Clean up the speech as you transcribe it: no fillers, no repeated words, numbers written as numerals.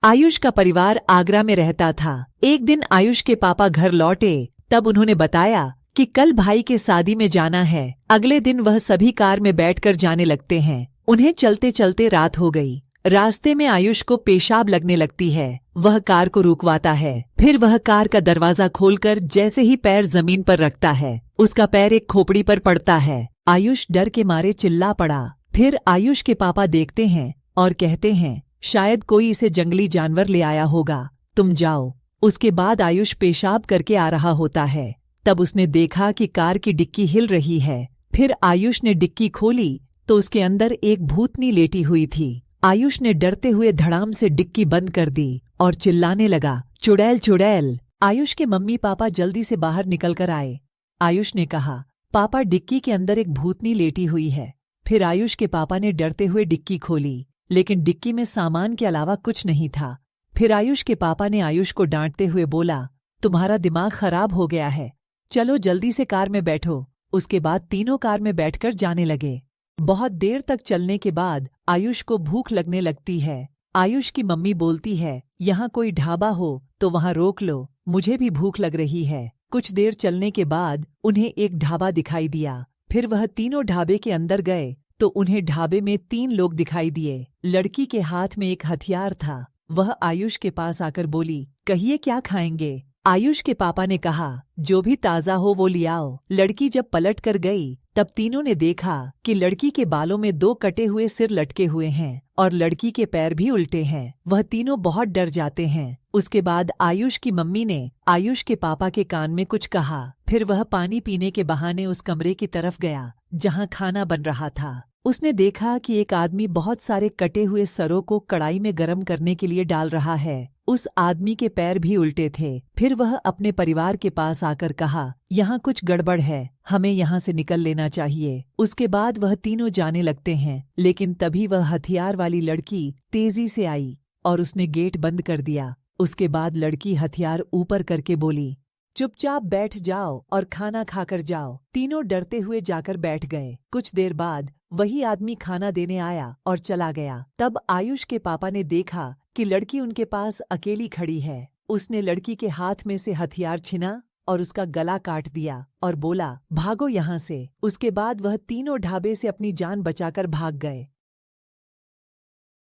आयुष का परिवार आगरा में रहता था। एक दिन आयुष के पापा घर लौटे, तब उन्होंने बताया कि कल भाई के शादी में जाना है। अगले दिन वह सभी कार में बैठकर जाने लगते हैं। उन्हें चलते चलते रात हो गई। रास्ते में आयुष को पेशाब लगने लगती है। वह कार को रुकवाता है। फिर वह कार का दरवाजा खोलकर जैसे ही पैर जमीन पर रखता है, उसका पैर एक खोपड़ी पर पड़ता है। आयुष डर के मारे चिल्ला पड़ा। फिर आयुष के पापा देखते हैं और कहते हैं, शायद कोई इसे जंगली जानवर ले आया होगा, तुम जाओ। उसके बाद आयुष पेशाब करके आ रहा होता है। तब उसने देखा कि कार की डिक्की हिल रही है। फिर आयुष ने डिक्की खोली तो उसके अंदर एक भूतनी लेटी हुई थी। आयुष ने डरते हुए धड़ाम से डिक्की बंद कर दी और चिल्लाने लगा, चुड़ैल चुड़ैल। आयुष के मम्मी पापा जल्दी से बाहर निकल कर आए। आयुष ने कहा, पापा डिक्की के अंदर एक भूतनी लेटी हुई है। फिर आयुष के पापा ने डरते हुए डिक्की खोली, लेकिन डिक्की में सामान के अलावा कुछ नहीं था। फिर आयुष के पापा ने आयुष को डांटते हुए बोला, तुम्हारा दिमाग खराब हो गया है, चलो जल्दी से कार में बैठो। उसके बाद तीनों कार में बैठकर जाने लगे। बहुत देर तक चलने के बाद आयुष को भूख लगने लगती है। आयुष की मम्मी बोलती है, यहाँ कोई ढाबा हो तो वहाँ रोक लो, मुझे भी भूख लग रही है। कुछ देर चलने के बाद उन्हें एक ढाबा दिखाई दिया। फिर वह तीनों ढाबे के अंदर गए तो उन्हें ढाबे में 3 लोग दिखाई दिए। लड़की के हाथ में एक हथियार था। वह आयुष के पास आकर बोली, कहिए क्या खाएंगे। आयुष के पापा ने कहा, जो भी ताज़ा हो वो ले आओ। लड़की जब पलट कर गई तब तीनों ने देखा कि लड़की के बालों में 2 कटे हुए सिर लटके हुए हैं और लड़की के पैर भी उल्टे हैं। वह तीनों बहुत डर जाते हैं। उसके बाद आयुष की मम्मी ने आयुष के पापा के कान में कुछ कहा। फिर वह पानी पीने के बहाने उस कमरे की तरफ गया जहाँ खाना बन रहा था। उसने देखा कि एक आदमी बहुत सारे कटे हुए सरों को कढ़ाई में गर्म करने के लिए डाल रहा है। उस आदमी के पैर भी उल्टे थे। फिर वह अपने परिवार के पास आकर कहा, यहाँ कुछ गड़बड़ है, हमें यहाँ से निकल लेना चाहिए। उसके बाद वह तीनों जाने लगते हैं, लेकिन तभी वह हथियार वाली लड़की तेजी से आई और उसने गेट बंद कर दिया। उसके बाद लड़की हथियार ऊपर करके बोली, चुपचाप बैठ जाओ और खाना खाकर जाओ। तीनों डरते हुए जाकर बैठ गए। कुछ देर बाद वही आदमी खाना देने आया और चला गया। तब आयुष के पापा ने देखा कि लड़की उनके पास अकेली खड़ी है। उसने लड़की के हाथ में से हथियार छीना और उसका गला काट दिया और बोला, भागो यहाँ से। उसके बाद वह तीनों ढाबे से अपनी जान बचाकर भाग गए।